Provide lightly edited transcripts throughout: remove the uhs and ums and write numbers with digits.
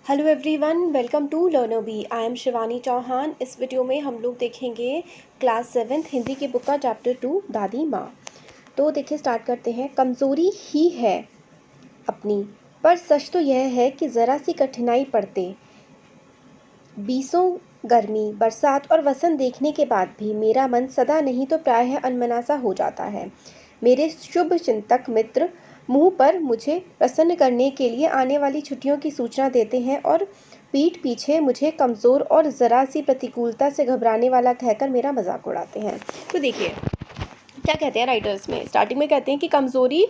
Hello everyone, welcome to learner I am Shivani Chauhan. इस video में हम लोग देखेंगे क्लास 7th हिंदी की बुक का चैप्टर 2 दादी माँ। तो देखिए स्टार्ट करते हैं। कमज़ोरी ही है अपनी, पर सच तो यह है कि ज़रा सी कठिनाई पड़ते बीसों गर्मी, बरसात और वसंत देखने के बाद भी मेरा मन सदा नहीं तो प्रायः अनमना सा हो जाता है। मेरे शुभ चिंतक मित्र मुंह पर मुझे प्रसन्न करने के लिए आने वाली छुट्टियों की सूचना देते हैं और पीठ पीछे मुझे कमज़ोर और ज़रा सी प्रतिकूलता से घबराने वाला कहकर मेरा मजाक उड़ाते हैं। तो देखिए क्या कहते हैं राइटर्स में, स्टार्टिंग में कहते हैं कि कमज़ोरी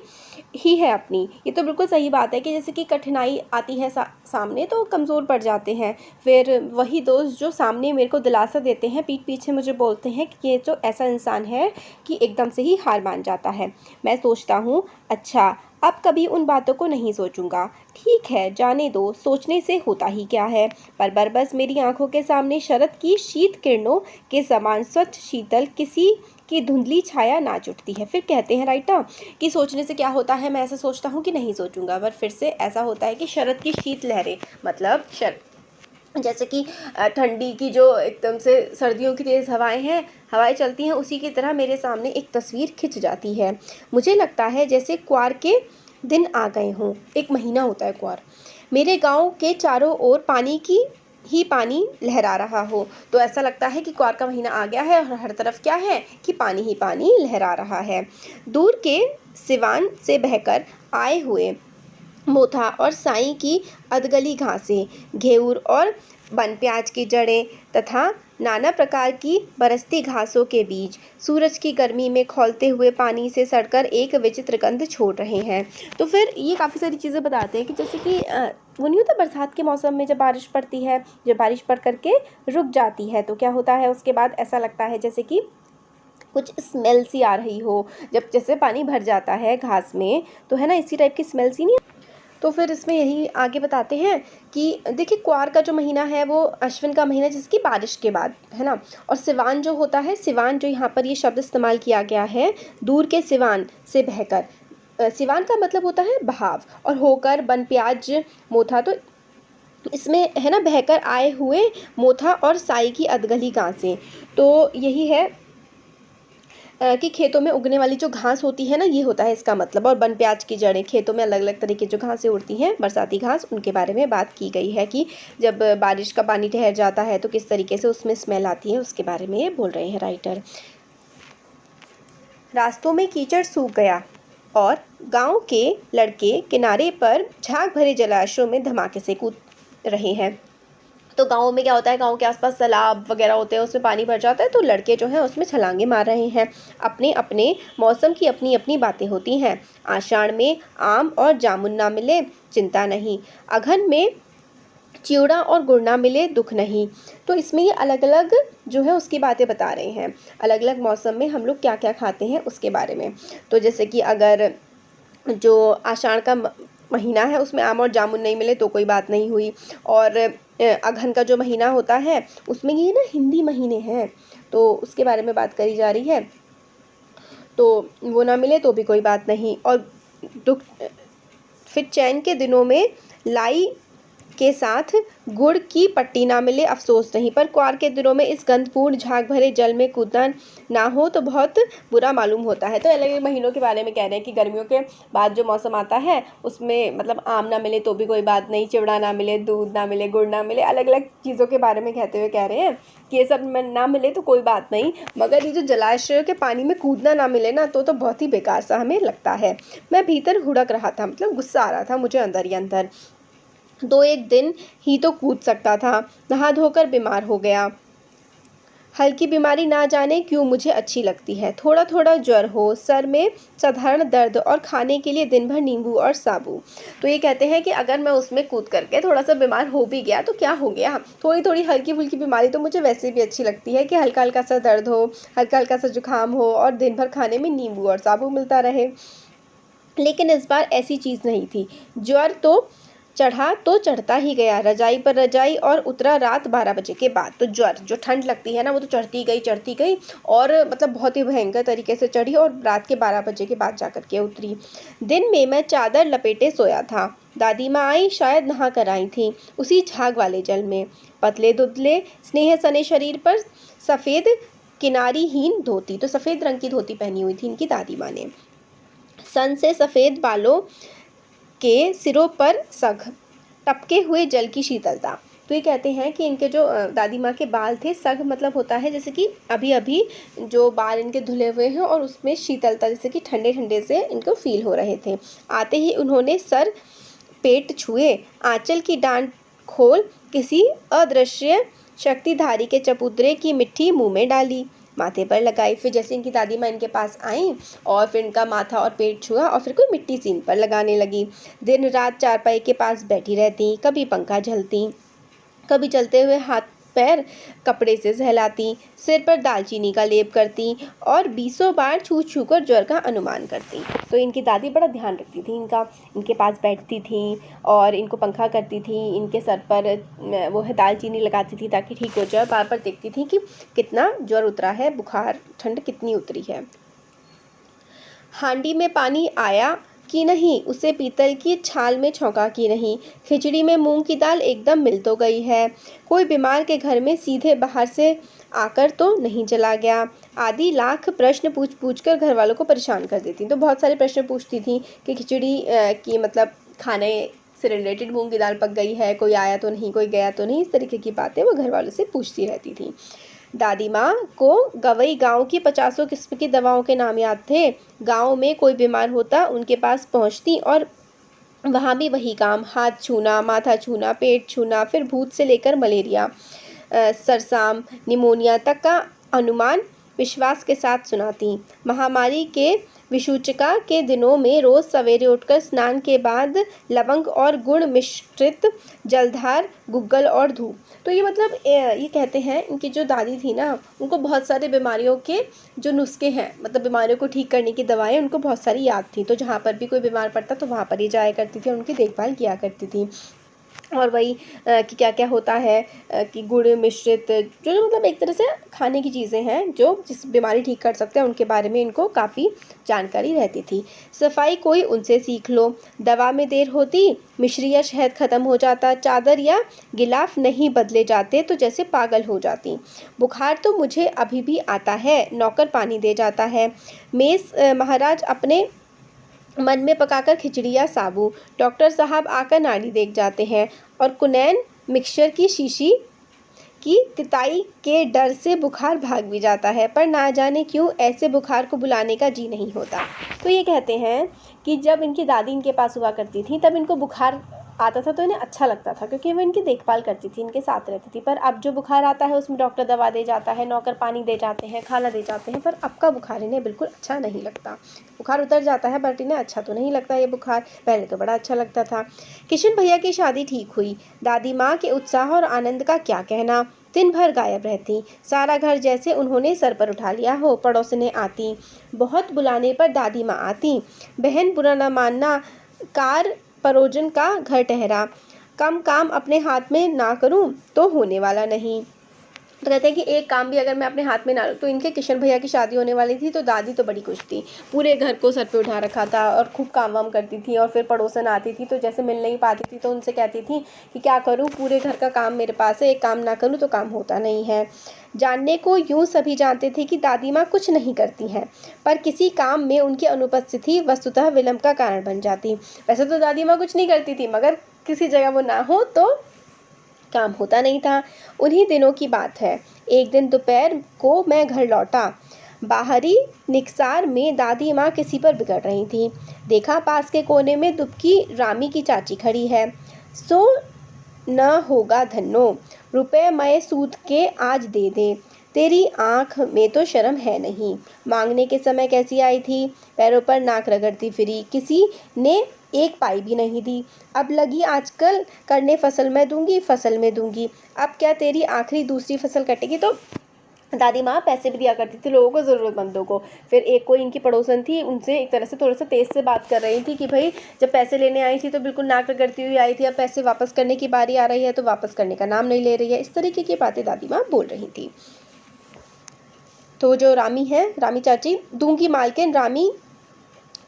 ही है अपनी। ये तो बिल्कुल सही बात है कि जैसे कि कठिनाई आती है सामने तो कमज़ोर पड़ जाते हैं। फिर वही दोस्त जो सामने मेरे को दिलासा देते हैं, पीठ पीछे मुझे बोलते हैं कि ये तो ऐसा इंसान है कि एकदम से ही हार मान जाता है। मैं सोचता हूँ, अच्छा अब कभी उन बातों को नहीं सोचूंगा। ठीक है, जाने दो, सोचने से होता ही क्या है। पर बरबस मेरी आंखों के सामने शरद की शीत किरणों के समान स्वच्छ शीतल किसी की धुंधली छाया नाच उठती है। फिर कहते हैं राइटर कि सोचने से क्या होता है, मैं ऐसा सोचता हूँ कि नहीं सोचूंगा, पर फिर से ऐसा होता है कि शरद की शीत लहरें, मतलब जैसे कि ठंडी की जो एकदम से सर्दियों की तेज़ हवाएं चलती हैं, उसी की तरह मेरे सामने एक तस्वीर खिंच जाती है। मुझे लगता है जैसे क्वार के दिन आ गए हों। एक महीना होता है क्वार। मेरे गांव के चारों ओर पानी की ही पानी लहरा रहा हो। तो ऐसा लगता है कि क्वार का महीना आ गया है और हर तरफ क्या है कि पानी ही पानी लहरा रहा है। दूर के सिवान से बहकर आए हुए मोथा और साई की अधगली घासें, घेऊर और बन प्याज की जड़ें तथा नाना प्रकार की बरसती घासों के बीज सूरज की गर्मी में खौलते हुए पानी से सड़कर एक विचित्र गंध छोड़ रहे हैं। तो फिर ये काफ़ी सारी चीज़ें बताते हैं कि जैसे कि वो नहीं होता बरसात के मौसम में जब बारिश पड़ती है, जब बारिश पड़ करके रुक जाती है तो क्या होता है, उसके बाद ऐसा लगता है जैसे कि कुछ स्मेल सी आ रही हो। जब जैसे पानी भर जाता है घास में तो है ना, इसी टाइप की स्मेल सी नहीं। तो फिर इसमें यही आगे बताते हैं कि देखिए क्वार का जो महीना है वो अश्विन का महीना जिसकी बारिश के बाद है ना। और सिवान जो होता है, सिवान जो यहाँ पर ये शब्द इस्तेमाल किया गया है, दूर के सिवान से बहकर, सिवान का मतलब होता है बहाव, और होकर बन प्याज मोथा, तो इसमें है ना बहकर आए हुए मोथा और साई की अधगली घासें। तो यही है कि खेतों में उगने वाली जो घास होती है ना, ये होता है इसका मतलब। और बन प्याज की जड़ें, खेतों में अलग अलग तरह की जो घासें उड़ती हैं, बरसाती घास, उनके बारे में बात की गई है कि जब बारिश का पानी ठहर जाता है तो किस तरीके से उसमें स्मेल आती है, उसके बारे में ये बोल रहे हैं राइटर। रास्तों में कीचड़ सूख गया और गांव के लड़के किनारे पर झाग भरे जलाशयों में धमाके से कूद रहे हैं। तो गाँव में क्या होता है, गाँव के आसपास तालाब वगैरह होते हैं, उसमें पानी भर जाता है तो लड़के जो हैं उसमें छलांगे मार रहे हैं। अपने अपने मौसम की अपनी अपनी बातें होती हैं। आषाढ़ में आम और जामुन ना मिले चिंता नहीं, अघन में चिवड़ा और गुड़ ना मिले दुख नहीं। तो इसमें ये अलग अलग जो है उसकी बातें बता रहे हैं, अलग अलग मौसम में हम लोग क्या क्या खाते हैं उसके बारे में। तो जैसे कि अगर जो आषाढ़ का महीना है उसमें आम और जामुन नहीं मिले तो कोई बात नहीं हुई। और अघन का जो महीना होता है उसमें ये ना हिंदी महीने हैं तो उसके बारे में बात करी जा रही है, तो वो ना मिले तो भी कोई बात नहीं। और दुख, फिर चैन के दिनों में लाई के साथ गुड़ की पट्टी ना मिले अफसोस नहीं, पर क्वार के दिनों में इस गंधपूर्ण झाग भरे जल में कूदना ना हो तो बहुत बुरा मालूम होता है। तो अलग अलग महीनों के बारे में कह रहे हैं कि गर्मियों के बाद जो मौसम आता है उसमें मतलब आम ना मिले तो भी कोई बात नहीं, चिवड़ा ना मिले, दूध ना मिले, गुड़ ना मिले, अलग अलग चीज़ों के बारे में कहते हुए कह रहे हैं कि ये सब ना मिले तो कोई बात नहीं, मगर ये जो जलाशय के पानी में कूदना ना मिले ना तो बहुत ही बेकार सा हमें लगता है। मैं भीतर हुड़क रहा था, मतलब गुस्सा आ रहा था मुझे अंदर ही अंदर। 2-1 दिन ही तो कूद सकता था, नहा धोकर बीमार हो गया। हल्की बीमारी ना जाने क्यों मुझे अच्छी लगती है, थोड़ा थोड़ा ज्वर हो, सर में साधारण दर्द और खाने के लिए दिन भर नींबू और साबू। तो ये कहते हैं कि अगर मैं उसमें कूद करके थोड़ा सा बीमार हो भी गया तो क्या हो गया, थोड़ी थोड़ी हल्की फुल्की बीमारी तो मुझे वैसे भी अच्छी लगती है कि हल्का हल्का सा दर्द हो, हल्का हल्का सा जुकाम हो और दिन भर खाने में नींबू और साबू मिलता रहे। लेकिन इस बार ऐसी चीज़ नहीं थी। ज्वर तो चढ़ा तो चढ़ता ही गया, रजाई पर रजाई, और उतरा रात 12 बजे के बाद। तो ज्वर, जो ठंड लगती है ना, वो तो चढ़ती गई और मतलब बहुत ही भयंकर तरीके से चढ़ी और रात के 12 बजे के बाद जाकर के उतरी। दिन में मैं चादर लपेटे सोया था। दादी माँ आई, शायद नहा कर आई थी, उसी झाग वाले जल में। पतले दुबले स्नेह सने शरीर पर सफ़ेद किनारीहीन धोती, तो सफ़ेद रंग की धोती पहनी हुई थी इनकी दादी माँ ने। सन से सफ़ेद बालों के सिरों पर सघ, टपके हुए जल की शीतलता। तो ये कहते हैं कि इनके जो दादी माँ के बाल थे, सघ मतलब होता है जैसे कि अभी अभी जो बाल इनके धुले हुए हैं और उसमें शीतलता, जैसे कि ठंडे ठंडे से इनको फील हो रहे थे। आते ही उन्होंने सर पेट छुए, आंचल की डांट खोल किसी अदृश्य शक्तिधारी के चबूतरे की मिट्टी मुंह में डाली, माथे पर लगाई। फिर जैसे इनकी दादी माँ इनके पास आई और फिर इनका माथा और पेट छुआ और फिर कोई मिट्टी सीन पर लगाने लगी। दिन रात चारपाई के पास बैठी रहती, कभी पंखा झलती, कभी चलते हुए हाथ पैर कपड़े से सहलाती, सिर पर दालचीनी का लेप करती और 20 बार छू छू कर ज्वर का अनुमान करती। तो इनकी दादी बड़ा ध्यान रखती थी इनका, इनके पास बैठती थी और इनको पंखा करती थी, इनके सर पर वो है दालचीनी लगाती थी ताकि ठीक हो जाए। बार बार देखती थी कि कितना ज्वर उतरा है, बुखार ठंड कितनी उतरी है। हांडी में पानी आया कि नहीं, उसे पीतल की छाल में छौंका कि नहीं, खिचड़ी में मूंग की दाल एकदम मिल तो गई है, कोई बीमार के घर में सीधे बाहर से आकर तो नहीं चला गया, आदि लाख प्रश्न पूछ पूछ कर घर वालों को परेशान कर देती। तो बहुत सारे प्रश्न पूछती थी कि खिचड़ी की मतलब खाने से रिलेटेड मूंग की दाल पक गई है, कोई आया तो नहीं, कोई गया तो नहीं, इस तरीके की बातें वो घर वालों से पूछती रहती थी। दादी माँ को गवई गांव की 50 किस्म की दवाओं के नाम याद थे। गांव में कोई बीमार होता उनके पास पहुंचती और वहाँ भी वही काम, हाथ छूना, माथा छूना, पेट छूना, फिर भूत से लेकर मलेरिया, सरसाम, निमोनिया तक का अनुमान विश्वास के साथ सुनाती। महामारी के विषूचिका के दिनों में रोज़ सवेरे उठकर स्नान के बाद लवंग और गुड़ मिश्रित जलधार, गुग्गल और धूप। तो ये मतलब ये कहते हैं इनकी जो दादी थी ना, उनको बहुत सारी बीमारियों के जो नुस्खे हैं, मतलब बीमारियों को ठीक करने की दवाएं उनको बहुत सारी याद थी। तो जहाँ पर भी कोई बीमार पड़ता तो वहाँ पर ही जाया करती थी और उनकी देखभाल किया करती थी। और वही कि क्या क्या होता है कि गुड़ मिश्रित जो मतलब एक तरह से खाने की चीज़ें हैं जो जिस बीमारी ठीक कर सकते हैं, उनके बारे में इनको काफ़ी जानकारी रहती थी। सफाई कोई उनसे सीख लो, दवा में देर होती, मिश्री या शहद ख़त्म हो जाता, चादर या गिलाफ नहीं बदले जाते तो जैसे पागल हो जाती। बुखार तो मुझे अभी भी आता है, नौकर पानी दे जाता है। मेस महाराज अपने मन में पकाकर खिचड़ी या साबू, डॉक्टर साहब आकर नाड़ी देख जाते हैं और कुनैन मिक्सचर की शीशी की तिताई के डर से बुखार भाग भी जाता है, पर ना जाने क्यों ऐसे बुखार को बुलाने का जी नहीं होता। तो ये कहते हैं कि जब इनकी दादी इनके पास हुआ करती थी तब इनको बुखार आता था तो इन्हें अच्छा लगता था क्योंकि वो इनकी देखभाल करती थी, इनके साथ रहती थी। पर अब जो बुखार आता है उसमें डॉक्टर दवा दे जाता है, नौकर पानी दे जाते हैं, खाना दे जाते हैं, पर अब का बुखार इन्हें बिल्कुल अच्छा नहीं लगता। बुखार उतर जाता है बट इन्हें अच्छा तो नहीं लगता ये बुखार, पहले तो बड़ा अच्छा लगता था। किशन भैया की शादी ठीक हुई, दादी माँ के उत्साह और आनंद का क्या कहना, दिन भर गायब रहती, सारा घर जैसे उन्होंने सर पर उठा लिया हो। पड़ोसनें आती, बहुत बुलाने पर दादी माँ आती, बहन बुरा न मानना, कार परोजन का घर ठहरा, कम काम अपने हाथ में ना करूं तो होने वाला नहीं। तो कहते हैं कि एक काम भी अगर मैं अपने हाथ में ना लूँ, तो इनके किशन भैया की शादी होने वाली थी तो दादी तो बड़ी खुश थी, पूरे घर को सर पे उठा रखा था और खूब काम वाम करती थी। और फिर पड़ोसन आती थी तो जैसे मिल नहीं पाती थी तो उनसे कहती थी कि क्या करूँ, पूरे घर का काम मेरे पास है, एक काम ना करूँ तो काम होता नहीं है। जानने को यूँ सभी जानते थे कि दादी माँ कुछ नहीं करती हैं, पर किसी काम में उनकी अनुपस्थिति वस्तुतः विलम्ब का कारण बन जाती। वैसे तो दादी माँ कुछ नहीं करती थी, मगर किसी जगह वो ना हो तो काम होता नहीं था। उन्हीं दिनों की बात है, एक दिन दोपहर को मैं घर लौटा, बाहरी निकसार में दादी माँ किसी पर बिगड़ रही थी। देखा पास के कोने में दुबकी रामी की चाची खड़ी है। सो न होगा धन्नो, रुपए मैं सूद के आज दे दे, तेरी आँख में तो शर्म है नहीं। मांगने के समय कैसी आई थी, पैरों पर नाक रगड़ती फिरी, किसी ने एक पाई भी नहीं दी। अब लगी आजकल करने फसल में दूंगी, अब क्या तेरी आखिरी दूसरी फसल कटेगी। तो दादी माँ पैसे भी दिया करती थी लोगों को, ज़रूरतमंदों को। फिर एक कोई इनकी पड़ोसन थी, उनसे एक तरह से थोड़ा सा तेज़ से बात कर रही थी कि भाई जब पैसे लेने आई थी तो बिल्कुल नाक रगड़ती हुई आई थी, अब पैसे वापस करने की बारी आ रही है तो वापस करने का नाम नहीं ले रही है। इस तरीके की बातें दादी माँ बोल रही थी। तो जो रामी है, रामी चाची, दूंगी मालकिन रामी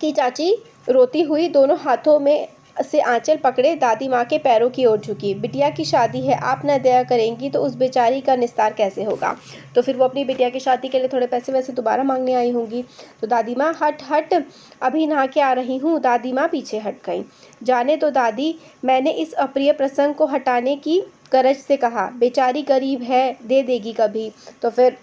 की चाची रोती हुई दोनों हाथों में से आंचल पकड़े दादी माँ के पैरों की ओर झुकी। बिटिया की शादी है, आप न दया करेंगी तो उस बेचारी का निस्तार कैसे होगा। तो फिर वो अपनी बिटिया की शादी के लिए थोड़े पैसे वैसे दोबारा मांगने आई होंगी। तो दादी माँ, हट हट, अभी नहा के आ रही हूँ। दादी माँ पीछे हट गई। जाने तो दादी, मैंने इस अप्रिय प्रसंग को हटाने की गरज से कहा, बेचारी गरीब है, दे देगी कभी। तो फिर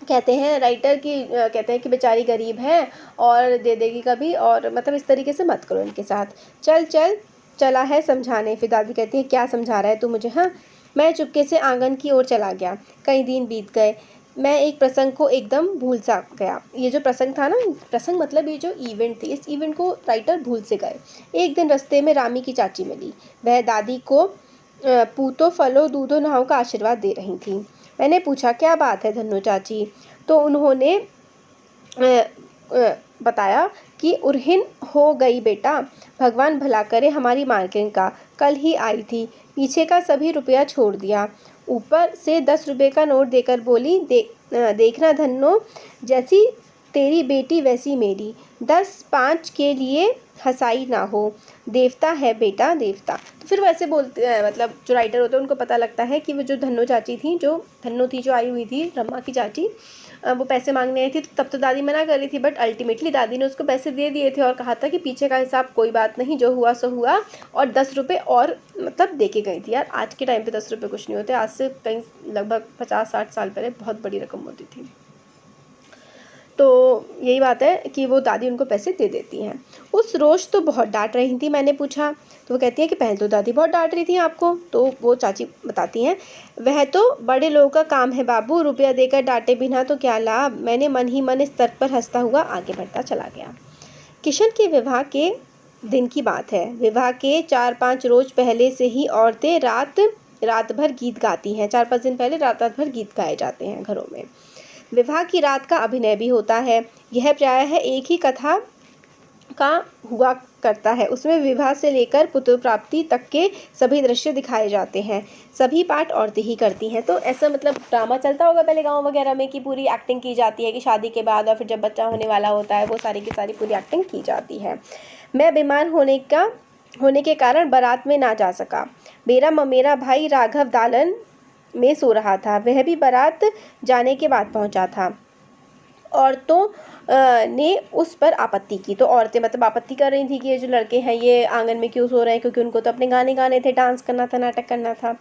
कहते हैं राइटर की कहते हैं कि बेचारी गरीब है और दे देगी कभी, और मतलब इस तरीके से मत करो इनके साथ। चल चल, चला है समझाने। फिर दादी कहती है, क्या समझा रहा है तू मुझे? हाँ। मैं चुपके से आंगन की ओर चला गया। कई दिन बीत गए, मैं एक प्रसंग को एकदम भूल सा गया। ये जो प्रसंग था ना, प्रसंग मतलब ये जो इवेंट थी, इस इवेंट को राइटर भूल से गए। एक दिन रास्ते में रामी की चाची मिली। वह दादी को पूतो फलो दूधो नहाओ का आशीर्वाद दे रही थी। मैंने पूछा, क्या बात है धन्नो चाची? तो उन्होंने बताया कि उर्हिन हो गई बेटा, भगवान भला करे हमारी मालकिन का, कल ही आई थी, पीछे का सभी रुपया छोड़ दिया, ऊपर से 10 रुपये का नोट देकर बोली, देखना धन्नो, जैसी तेरी बेटी वैसी मेरी, 10-5 के लिए हंसाई ना हो, देवता है बेटा देवता। तो फिर वैसे बोलते हैं, मतलब जो राइटर होते हैं उनको पता लगता है कि वो जो धन्नो चाची थी, जो धन्नो थी जो आई हुई थी, रमा की चाची, वो पैसे मांगने आई थी। तो तब तो दादी मना कर रही थी, बट अल्टीमेटली दादी ने उसको पैसे दे दिए थे और कहा था कि पीछे का हिसाब कोई बात नहीं, जो हुआ सो हुआ, और 10 रुपये और मतलब दे के गई थी। यार आज के टाइम पे 10 रुपये कुछ नहीं होते, आज से कहीं लगभग 50-60 साल पहले बहुत बड़ी रकम होती थी। तो यही बात है कि वो दादी उनको पैसे दे देती हैं। उस रोज़ तो बहुत डांट रही थी। मैंने पूछा तो वो कहती है कि पहले तो दादी बहुत डांट रही थी आपको। तो वो चाची बताती हैं, वह तो बड़े लोगों का काम है बाबू, रुपया देकर डांटे बिना तो क्या लाभ। मैंने मन ही मन इस तर्क पर हंसता हुआ आगे बढ़ता चला गया। किशन के विवाह के दिन की बात है। विवाह के 4-5 रोज पहले से ही औरतें रात भर गीत गाती हैं। 4-5 दिन पहले रात भर गीत गाए जाते हैं घरों में। विवाह की रात का अभिनय भी होता है। यह प्रायः एक ही कथा का हुआ करता है। उसमें विवाह से लेकर पुत्र प्राप्ति तक के सभी दृश्य दिखाए जाते हैं। सभी पाठ औरतें ही करती हैं। तो ऐसा मतलब ड्रामा चलता होगा पहले गांव वगैरह में कि पूरी एक्टिंग की जाती है कि शादी के बाद और फिर जब बच्चा होने वाला होता है वो सारी की सारी पूरी एक्टिंग की जाती है। मैं बीमार होने के कारण बारात में ना जा सका। मेरा ममेरा भाई राघव दालन में सो रहा था। वह भी बारात जाने के बाद पहुंचा था। औरतों ने उस पर आपत्ति की। तो औरतें मतलब आपत्ति कर रही थी कि ये जो लड़के हैं ये आंगन में क्यों सो रहे हैं, क्योंकि उनको तो अपने गाने गाने थे, डांस करना था, नाटक करना था।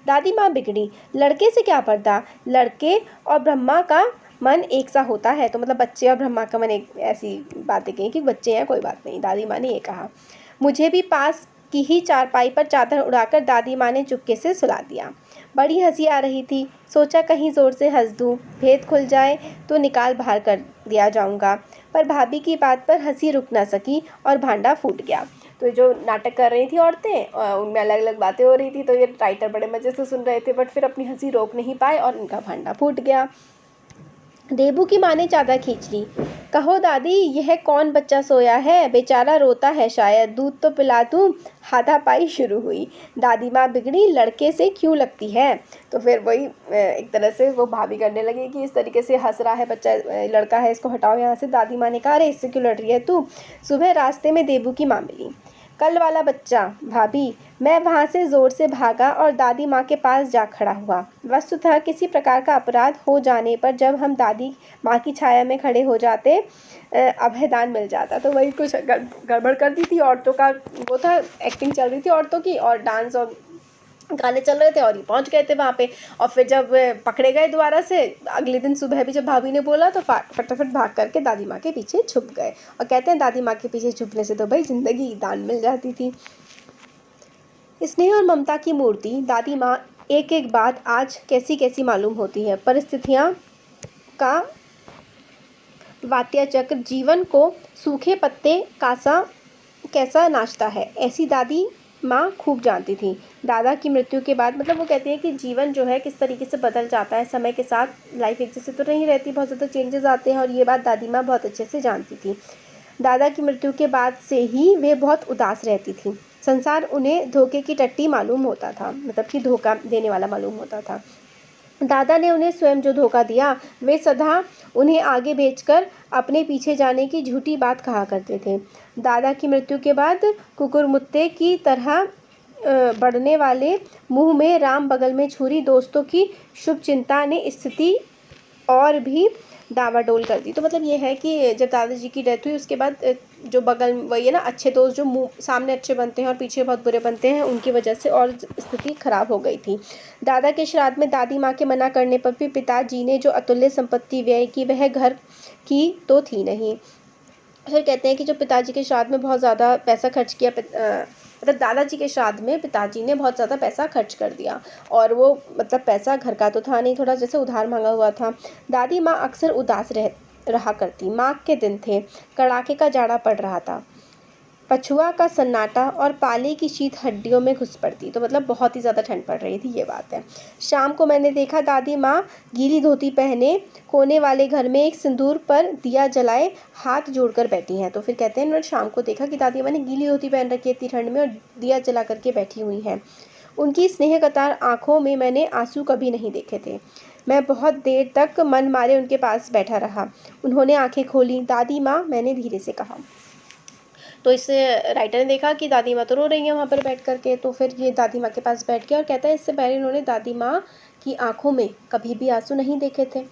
दादी माँ बिगड़ी, लड़के से क्या पर्दा, लड़के और ब्रह्मा का मन एक सा होता है। तो मतलब बच्चे और ब्रह्मा का मन एक, ऐसी बातें कही कि बच्चे हैं कोई बात नहीं। दादी माँ ने ये कहा। मुझे भी पास की ही चारपाई पर चादर उड़ाकर दादी माँ ने चुपके से सुला दिया। बड़ी हंसी आ रही थी। सोचा कहीं ज़ोर से हंस दूँ, भेद खुल जाए तो निकाल बाहर कर दिया जाऊंगा। पर भाभी की बात पर हंसी रुक ना सकी और भांडा फूट गया। तो जो नाटक कर रही थी औरतें, उनमें अलग अलग बातें हो रही थी, तो ये राइटर बड़े मज़े से सुन रहे थे, बट फिर अपनी हंसी रोक नहीं पाए और इनका भांडा फूट गया। देबू की माँ ने चादर खींच ली। कहो दादी, यह कौन बच्चा सोया है, बेचारा रोता है शायद, दूध तो पिला दूँ। हाथापाई शुरू हुई। दादी माँ बिगड़ी, लड़के से क्यों लगती है। तो फिर वही एक तरह से वो भाभी करने लगी कि इस तरीके से हंस रहा है बच्चा, लड़का है, इसको हटाओ यहाँ से। दादी माँ ने कहा, अरे इससे क्यों लड़ रही है तू। सुबह रास्ते में देबू की माँ मिली। कल वाला बच्चा भाभी। मैं वहाँ से ज़ोर से भागा और दादी माँ के पास जा खड़ा हुआ। वस्तुतः किसी प्रकार का अपराध हो जाने पर जब हम दादी माँ की छाया में खड़े हो जाते अभयदान मिल जाता। तो वही कुछ गड़बड़ कर दी थी औरतों का, वो था एक्टिंग चल रही थी औरतों की, और डांस और गाने चल रहे थे और ये पहुंच गए थे वहाँ पे। और फिर जब पकड़े गए दोबारा से अगले दिन सुबह भी जब भाभी ने बोला तो फटाफट भाग करके दादी माँ के पीछे छुप गए। और कहते हैं दादी माँ के पीछे छुपने से तो भाई ज़िंदगी दान मिल जाती थी। स्नेह और ममता की मूर्ति दादी माँ एक एक बात आज कैसी कैसी मालूम होती है। परिस्थितियाँ का वात्याचक्र जीवन को सूखे पत्ते कैसा नाचता है। ऐसी दादी माँ खूब जानती थी। दादा की मृत्यु के बाद मतलब वो कहती है कि जीवन जो है किस तरीके से बदल जाता है समय के साथ, लाइफ एक जैसे तो नहीं रहती, बहुत ज़्यादा चेंजेस आते हैं, और ये बात दादी माँ बहुत अच्छे से जानती थी। दादा की मृत्यु के बाद से ही वे बहुत उदास रहती थी। संसार उन्हें धोखे की टट्टी मालूम होता था, मतलब कि धोखा देने वाला मालूम होता था। दादा ने उन्हें स्वयं जो धोखा दिया, वे सदा उन्हें आगे भेजकर अपने पीछे जाने की झूठी बात कहा करते थे। दादा की मृत्यु के बाद कुकुरमुत्ते की तरह बढ़ने वाले मुंह में राम बगल में छुरी दोस्तों की शुभ चिंता ने स्थिति और भी डामाडोल कर दी। तो मतलब ये है कि जब दादाजी की डेथ हुई उसके बाद जो बगल वही है ना, अच्छे दोस्त जो मुंह सामने अच्छे बनते हैं और पीछे बहुत बुरे बनते हैं, उनकी वजह से और स्थिति खराब हो गई थी। दादा के श्राद्ध में दादी माँ के मना करने पर भी पिताजी ने जो अतुल्य संपत्ति व्यय की, वह घर की तो थी नहीं। फिर कहते हैं कि जो पिताजी के श्राद्ध में बहुत ज़्यादा पैसा खर्च किया, मतलब दादाजी के श्राद्ध में पिताजी ने बहुत ज़्यादा पैसा खर्च कर दिया, और वो मतलब पैसा घर का तो था नहीं, थोड़ा जैसे उधार मांगा हुआ था। दादी माँ अक्सर उदास रहा करती। माघ के दिन थे, कड़ाके का जाड़ा पड़ रहा था, पछुआ का सन्नाटा और पाले की शीत हड्डियों में घुस पड़ती। तो मतलब बहुत ही ज़्यादा ठंड पड़ रही थी, ये बात है। शाम को मैंने देखा दादी माँ गीली धोती पहने कोने वाले घर में एक सिंदूर पर दिया जलाए हाथ जोड़कर बैठी हैं। तो फिर कहते हैं मैंने शाम को देखा कि दादी माँ ने गीली धोती पहन रखी है इतनी ठंड में और दिया जला करके बैठी हुई हैं। उनकी स्नेह कतार आँखों में मैंने आंसू कभी नहीं देखे थे। मैं बहुत देर तक मन मारे उनके पास बैठा रहा। उन्होंने आंखें खोली। दादी माँ, मैंने धीरे से कहा। तो इस राइटर ने देखा कि दादी माँ तो रो रही हैं वहाँ पर बैठ करके, तो फिर ये दादी माँ के पास बैठ गया और कहता है इससे पहले उन्होंने दादी माँ की आंखों में कभी भी आंसू नहीं देखे थे।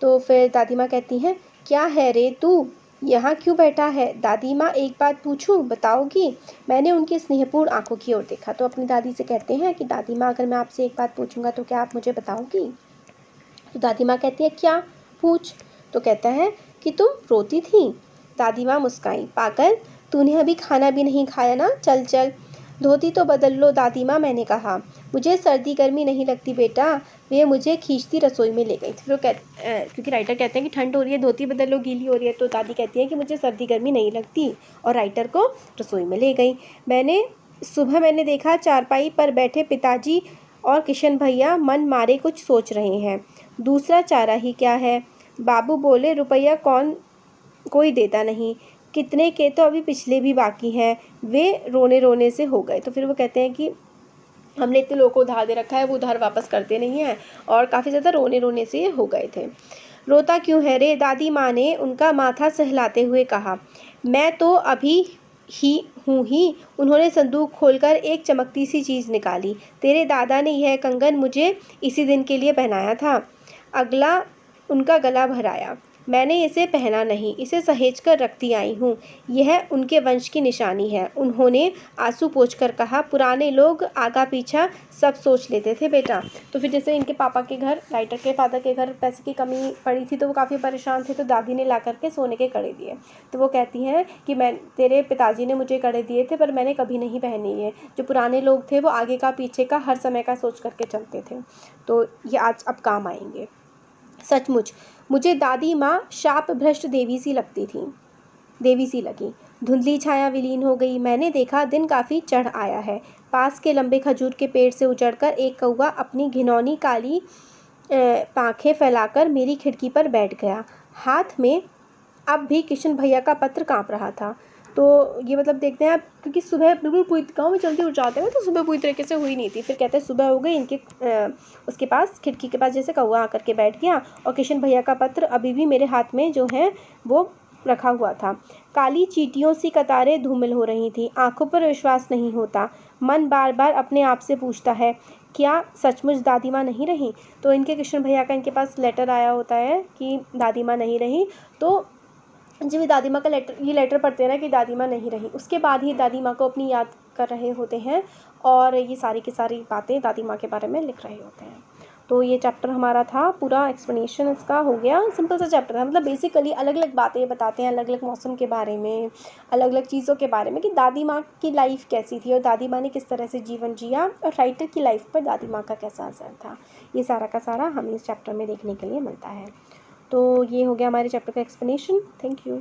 तो फिर दादी माँ कहती हैं, क्या है रे तू यहाँ क्यों बैठा है? दादी माँ, एक बात पूछूं, बताओगी? मैंने उनकी स्नेहपूर्ण आंखों की ओर देखा। तो अपनी दादी से कहते हैं कि दादी माँ, अगर मैं आपसे एक बात पूछूंगा तो क्या आप मुझे बताओगी? तो दादी माँ कहती है, क्या? पूछ। तो कहता है कि तुम रोती थी। दादी माँ मुस्काई। पागल, तूने अभी खाना भी नहीं खाया ना, चल चल धोती तो बदल लो। दादी माँ, मैंने कहा। मुझे सर्दी गर्मी नहीं लगती बेटा। वे मुझे खींचती रसोई में ले गई। फिर वो क्योंकि राइटर कहते हैं कि ठंड हो रही है, धोती बदल लो, गीली हो रही है, तो दादी कहती है कि मुझे सर्दी गर्मी नहीं लगती, और राइटर को रसोई में ले गई। सुबह मैंने देखा चारपाई पर बैठे पिताजी और किशन भैया मन मारे कुछ सोच रहे हैं। दूसरा चारा ही क्या है? बाबू बोले, रुपया कोई देता नहीं, कितने के तो अभी पिछले भी बाकी हैं। वे रोने रोने से हो गए। तो फिर वो कहते हैं कि हमने इतने लोगों को उधार दे रखा है, वो उधार वापस करते नहीं हैं, और काफ़ी ज़्यादा रोने रोने से हो गए थे। रोता क्यों है रे? दादी माँ ने उनका माथा सहलाते हुए कहा। मैं तो अभी ही हूँ ही। उन्होंने संदूक खोलकर एक चमकती सी चीज़ निकाली। तेरे दादा ने यह कंगन मुझे इसी दिन के लिए पहनाया था। अगला उनका गला भराया। मैंने इसे पहना नहीं, इसे सहेज कर रखती आई हूँ। यह उनके वंश की निशानी है। उन्होंने आंसू पोंछकर कहा। पुराने लोग आगा पीछा सब सोच लेते थे बेटा। तो फिर जैसे इनके पापा के घर, राइटर के फादर के घर पैसे की कमी पड़ी थी, तो वो काफ़ी परेशान थे, तो दादी ने ला करके सोने के कड़े दिए। तो वो कहती हैं कि तेरे पिताजी ने मुझे कड़े दिए थे, पर मैंने कभी नहीं पहने ये। जो पुराने लोग थे वो आगे का पीछे का हर समय का सोच करके चलते थे, तो ये आज अब काम आएंगे। सचमुच मुझे दादी माँ शाप भ्रष्ट देवी सी लगी। धुंधली छाया विलीन हो गई। मैंने देखा दिन काफ़ी चढ़ आया है। पास के लंबे खजूर के पेड़ से उजड़कर एक कौवा अपनी घिनौनी काली पाँखें फैलाकर मेरी खिड़की पर बैठ गया। हाथ में अब भी किशन भैया का पत्र काँप रहा था। तो ये मतलब देखते हैं आप, क्योंकि सुबह बिल्कुल पूरी गाँव में जल्दी उठ जाते हैं, तो सुबह पूरी तरीके से हुई नहीं थी। फिर कहते हैं सुबह हो गई, इनके उसके पास खिड़की के पास जैसे कौवा आकर के बैठ गया, और किशन भैया का पत्र अभी भी मेरे हाथ में जो है वो रखा हुआ था। काली चींटियों सी कतारें धूमिल हो रही थी। आंखों पर विश्वास नहीं होता। मन बार बार अपने आप से पूछता है, क्या सचमुच दादी माँ नहीं रही? तो इनके किशन भैया का इनके पास लेटर आया होता है कि दादी माँ नहीं रही। तो जब ये दादी माँ का लेटर पढ़ते हैं ना कि दादी माँ नहीं रही, उसके बाद ही दादी माँ को अपनी याद कर रहे होते हैं, और ये सारी की सारी बातें दादी माँ के बारे में लिख रहे होते हैं। तो ये चैप्टर हमारा था, पूरा एक्सप्लेनेशन इसका हो गया। सिंपल सा चैप्टर है, मतलब बेसिकली अलग अलग बातें बताते हैं, अलग अलग मौसम के बारे में, अलग अलग चीज़ों के बारे में, कि दादी माँ की लाइफ कैसी थी और दादी माँ ने किस तरह से जीवन जिया, और राइटर की लाइफ पर दादी माँ का कैसा असर था। ये सारा का सारा हमें इस चैप्टर में देखने के लिए मिलता है। तो ये हो गया हमारे चैप्टर का एक्सप्लेनेशन। Thank you.